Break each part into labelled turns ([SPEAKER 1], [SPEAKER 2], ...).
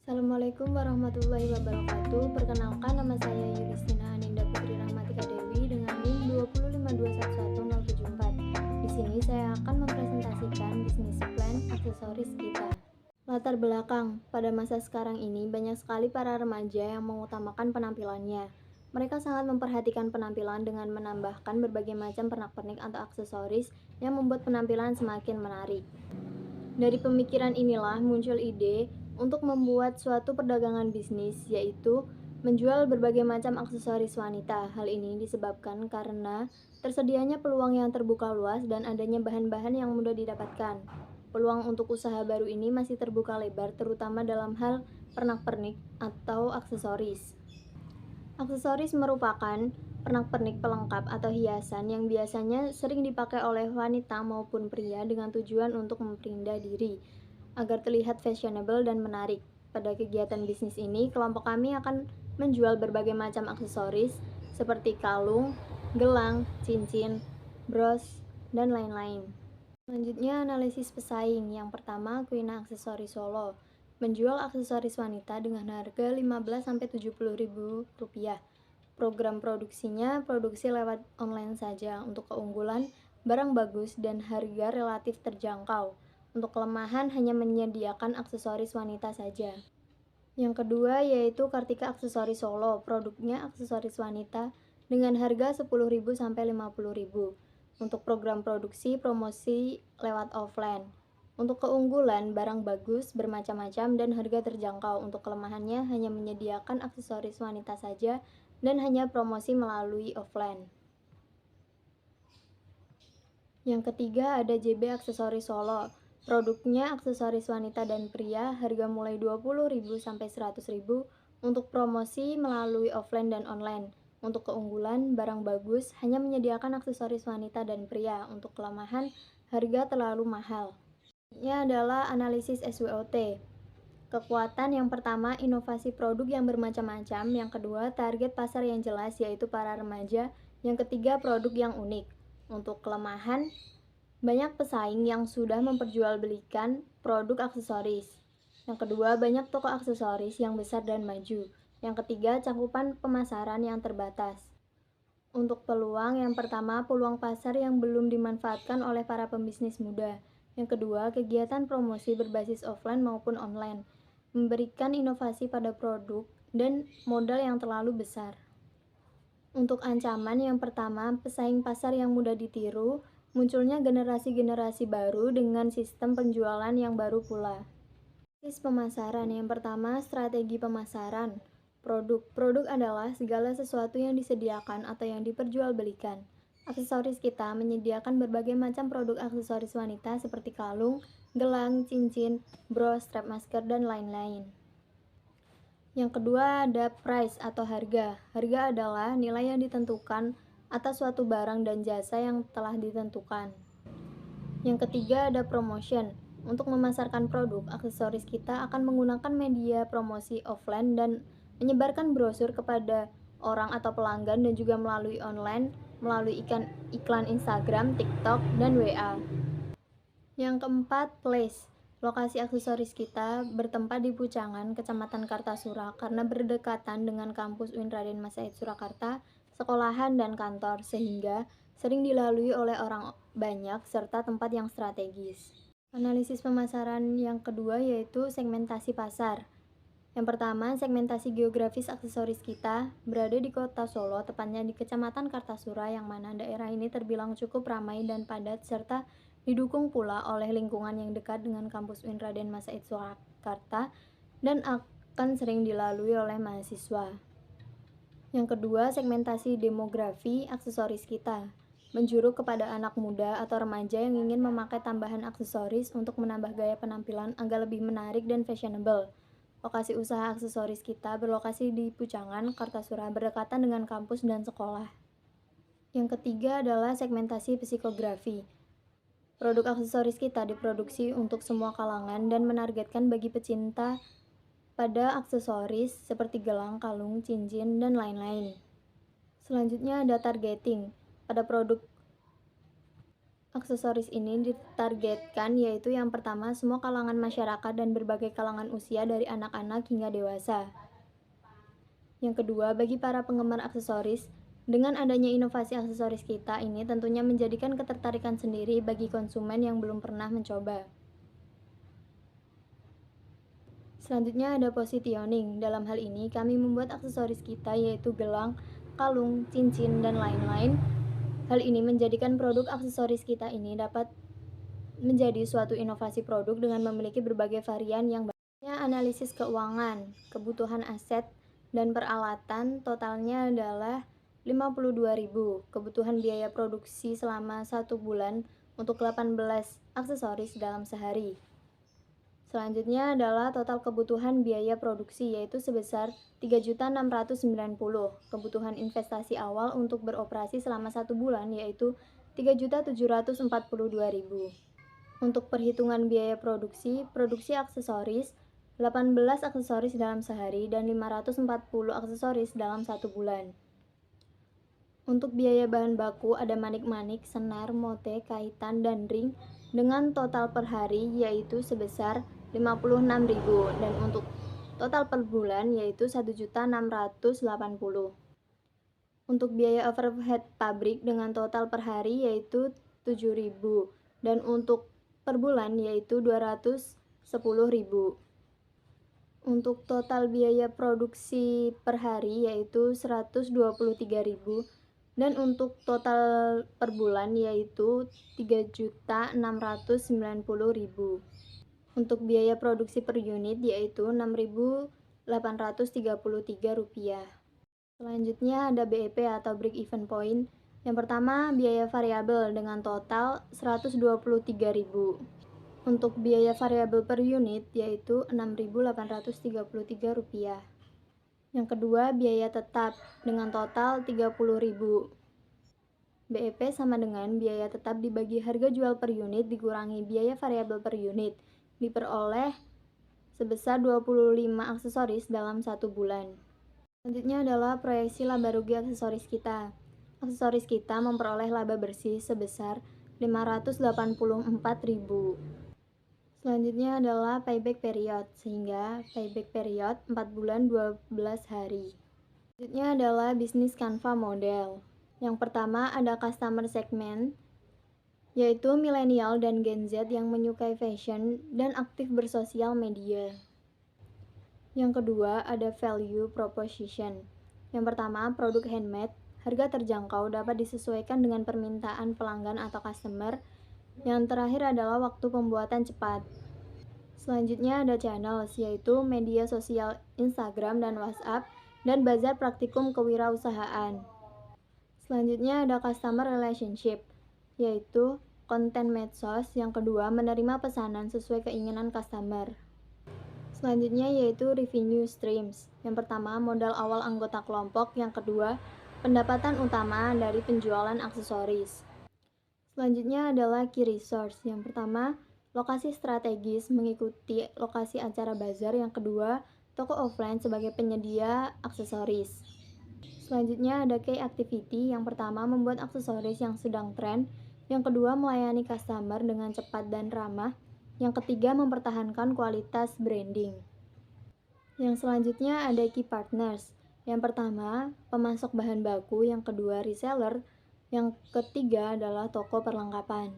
[SPEAKER 1] Assalamualaikum warahmatullahi wabarakatuh. Perkenalkan, nama saya Yulistina Aninda Putri Rahmatika Dewi dengan NIM 205211074. Di sini saya akan mempresentasikan bisnis plan aksesoris kita. Latar belakang, pada masa sekarang ini banyak sekali para remaja yang mengutamakan penampilannya. Mereka sangat memperhatikan penampilan dengan menambahkan berbagai macam pernak-pernik atau aksesoris yang membuat penampilan semakin menarik. Dari pemikiran inilah muncul ide untuk membuat suatu perdagangan bisnis, yaitu menjual berbagai macam aksesoris wanita. Hal ini disebabkan karena tersedianya peluang yang terbuka luas dan adanya bahan-bahan yang mudah didapatkan. Peluang untuk usaha baru ini masih terbuka lebar, terutama dalam hal pernak-pernik atau aksesoris. Aksesoris merupakan pernak-pernik pelengkap atau hiasan yang biasanya sering dipakai oleh wanita maupun pria dengan tujuan untuk memperindah diri agar terlihat fashionable dan menarik. Pada kegiatan bisnis ini, kelompok kami akan menjual berbagai macam aksesoris seperti kalung, gelang, cincin, bros, dan lain-lain. Selanjutnya, analisis pesaing. Yang pertama, Queena Aksesoris Solo menjual aksesoris wanita dengan harga Rp15.000-Rp50.000. Program produksinya produksi lewat online saja. Untuk keunggulan, barang bagus dan harga relatif terjangkau. Untuk kelemahan, hanya menyediakan aksesoris wanita saja. Yang kedua yaitu Kartika Aksesoris Solo. Produknya aksesoris wanita dengan harga Rp10.000 sampai Rp50.000. Untuk program produksi promosi lewat offline. Untuk keunggulan, barang bagus, bermacam-macam, dan harga terjangkau. Untuk kelemahannya, hanya menyediakan aksesoris wanita saja dan hanya promosi melalui offline. Yang ketiga ada JB Aksesoris Solo. Produknya aksesoris wanita dan pria, harga mulai Rp20.000 sampai Rp100.000 untuk promosi melalui offline dan online. Untuk keunggulan, barang bagus, hanya menyediakan aksesoris wanita dan pria. Untuk kelemahan, harga terlalu mahal. Ini adalah analisis SWOT. Kekuatan yang pertama, inovasi produk yang bermacam-macam. Yang kedua, target pasar yang jelas, yaitu para remaja. Yang ketiga, produk yang unik. Untuk kelemahan, banyak pesaing yang sudah memperjualbelikan produk aksesoris. Yang kedua, banyak toko aksesoris yang besar dan maju. Yang ketiga, cakupan pemasaran yang terbatas. Untuk peluang, yang pertama, peluang pasar yang belum dimanfaatkan oleh para pembisnis muda. Yang kedua, kegiatan promosi berbasis offline maupun online, memberikan inovasi pada produk dan modal yang terlalu besar. Untuk ancaman, yang pertama, pesaing pasar yang mudah ditiru, munculnya generasi-generasi baru dengan sistem penjualan yang baru pula. Analisis pemasaran. Yang pertama, strategi pemasaran. Produk adalah segala sesuatu yang disediakan atau yang diperjualbelikan. Aksesoris kita menyediakan berbagai macam produk aksesoris wanita seperti kalung, gelang, cincin, bros, strap masker, dan lain-lain. Yang kedua ada price atau harga. Harga adalah nilai yang ditentukan atas suatu barang dan jasa yang telah ditentukan. Yang ketiga ada promotion. Untuk memasarkan produk, aksesoris kita akan menggunakan media promosi offline dan menyebarkan brosur kepada orang atau pelanggan dan juga melalui online, melalui iklan Instagram, TikTok, dan WA. Yang keempat, place. Lokasi aksesoris kita bertempat di Pucangan, Kecamatan Kartasura, karena berdekatan dengan kampus UIN Raden Mas Said Surakarta, sekolahan, dan kantor, sehingga sering dilalui oleh orang banyak serta tempat yang strategis. Analisis pemasaran yang kedua yaitu segmentasi pasar. Yang pertama, segmentasi geografis aksesoris kita berada di kota Solo, tepatnya di Kecamatan Kartasura, yang mana daerah ini terbilang cukup ramai dan padat serta didukung pula oleh lingkungan yang dekat dengan kampus UIN Raden Mas Said Surakarta dan akan sering dilalui oleh mahasiswa. Yang kedua, segmentasi demografi aksesoris kita menjuru kepada anak muda atau remaja yang ingin memakai tambahan aksesoris untuk menambah gaya penampilan agar lebih menarik dan fashionable. Lokasi usaha aksesoris kita berlokasi di Pucangan, Kartasura, berdekatan dengan kampus dan sekolah. Yang ketiga adalah segmentasi psikografi. Produk aksesoris kita diproduksi untuk semua kalangan dan menargetkan bagi pecinta pada aksesoris seperti gelang, kalung, cincin, dan lain-lain. Selanjutnya ada targeting. Pada produk Aksesoris ini ditargetkan yaitu yang pertama semua kalangan masyarakat dan berbagai kalangan usia dari anak-anak hingga dewasa. Yang kedua, bagi para penggemar aksesoris, dengan adanya inovasi aksesoris kita ini tentunya menjadikan ketertarikan sendiri bagi konsumen yang belum pernah mencoba. Selanjutnya ada positioning. Dalam hal ini, kami membuat aksesoris kita yaitu gelang, kalung, cincin, dan lain-lain. Hal ini menjadikan produk aksesoris kita ini dapat menjadi suatu inovasi produk dengan memiliki berbagai varian yang banyak. Analisis keuangan, kebutuhan aset, dan peralatan totalnya adalah 52.000. Kebutuhan biaya produksi selama 1 bulan untuk 18 aksesoris dalam sehari. Selanjutnya adalah total kebutuhan biaya produksi yaitu sebesar 3.690. Kebutuhan investasi awal untuk beroperasi selama 1 bulan yaitu 3.742.000. Untuk perhitungan biaya produksi aksesoris 18 aksesoris dalam sehari dan 540 aksesoris dalam 1 bulan. Untuk biaya bahan baku ada manik-manik, senar, mote, kaitan, dan ring dengan total per hari yaitu sebesar 56.000 dan untuk total per bulan yaitu 1.680. Untuk biaya overhead pabrik dengan total per hari yaitu 7.000 dan untuk per bulan yaitu 210.000. Untuk total biaya produksi per hari yaitu 123.000 dan untuk total per bulan yaitu 3.690.000. Untuk biaya produksi per unit yaitu Rp6.833. Selanjutnya ada BEP atau break even point. Yang pertama biaya variabel dengan total Rp123.000. Untuk biaya variabel per unit yaitu Rp6.833. Yang kedua biaya tetap dengan total Rp30.000. BEP sama dengan biaya tetap dibagi harga jual per unit dikurangi biaya variabel per unit, diperoleh sebesar 25 aksesoris dalam 1 bulan. Selanjutnya adalah proyeksi laba rugi aksesoris kita. Aksesoris kita memperoleh laba bersih sebesar 584.000. Selanjutnya adalah payback period, sehingga payback period 4 bulan 12 hari. Selanjutnya adalah bisnis Canva model. Yang pertama ada customer segment, yaitu milenial dan Gen Z yang menyukai fashion dan aktif bersosial media. Yang kedua ada value proposition. Yang pertama produk handmade, harga terjangkau dapat disesuaikan dengan permintaan pelanggan atau customer. Yang terakhir adalah waktu pembuatan cepat. Selanjutnya ada channels, yaitu media sosial Instagram dan WhatsApp, dan bazar praktikum kewirausahaan. Selanjutnya ada customer relationship, yaitu konten medsos. Yang kedua menerima pesanan sesuai keinginan customer. Selanjutnya yaitu revenue streams. Yang pertama modal awal anggota kelompok, yang kedua pendapatan utama dari penjualan aksesoris. Selanjutnya adalah key resource. Yang pertama lokasi strategis mengikuti lokasi acara bazar, yang kedua toko offline sebagai penyedia aksesoris. Selanjutnya ada key activity. Yang pertama membuat aksesoris yang sedang tren, yang kedua melayani customer dengan cepat dan ramah, yang ketiga mempertahankan kualitas branding. Yang selanjutnya ada key partners. Yang pertama pemasok bahan baku, yang kedua reseller, yang ketiga adalah toko perlengkapan.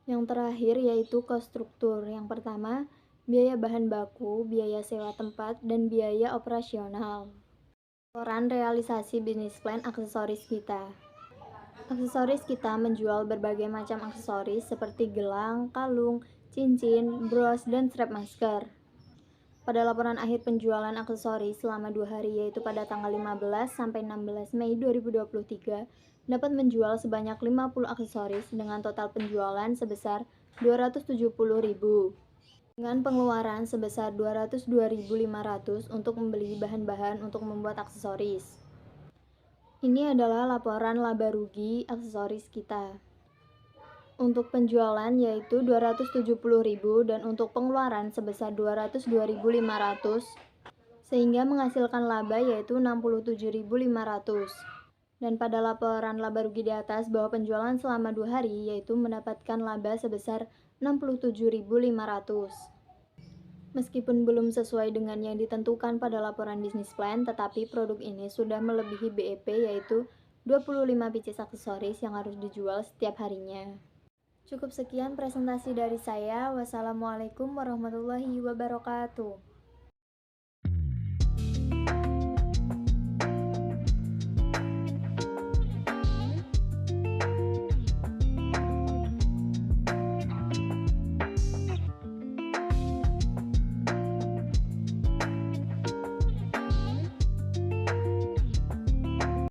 [SPEAKER 1] Yang terakhir yaitu cost struktur. Yang pertama biaya bahan baku, biaya sewa tempat, dan biaya operasional. Laporan realisasi bisnis plan aksesoris kita. Aksesoris kita menjual berbagai macam aksesoris seperti gelang, kalung, cincin, bros, dan strap masker. Pada laporan akhir penjualan aksesoris selama 2 hari yaitu pada tanggal 15 sampai 16 Mei 2023 dapat menjual sebanyak 50 aksesoris dengan total penjualan sebesar 270.000 dengan pengeluaran sebesar 202.500 untuk membeli bahan-bahan untuk membuat aksesoris. Ini adalah laporan laba rugi aksesoris kita. Untuk penjualan yaitu 270.000 dan untuk pengeluaran sebesar 202.500 sehingga menghasilkan laba yaitu 67.500. Dan pada laporan laba rugi di atas bahwa penjualan selama 2 hari yaitu mendapatkan laba sebesar 67.500. Meskipun belum sesuai dengan yang ditentukan pada laporan bisnis plan, tetapi produk ini sudah melebihi BEP yaitu 25 pieces aksesoris yang harus dijual setiap harinya. Cukup sekian presentasi dari saya. Wassalamualaikum warahmatullahi wabarakatuh.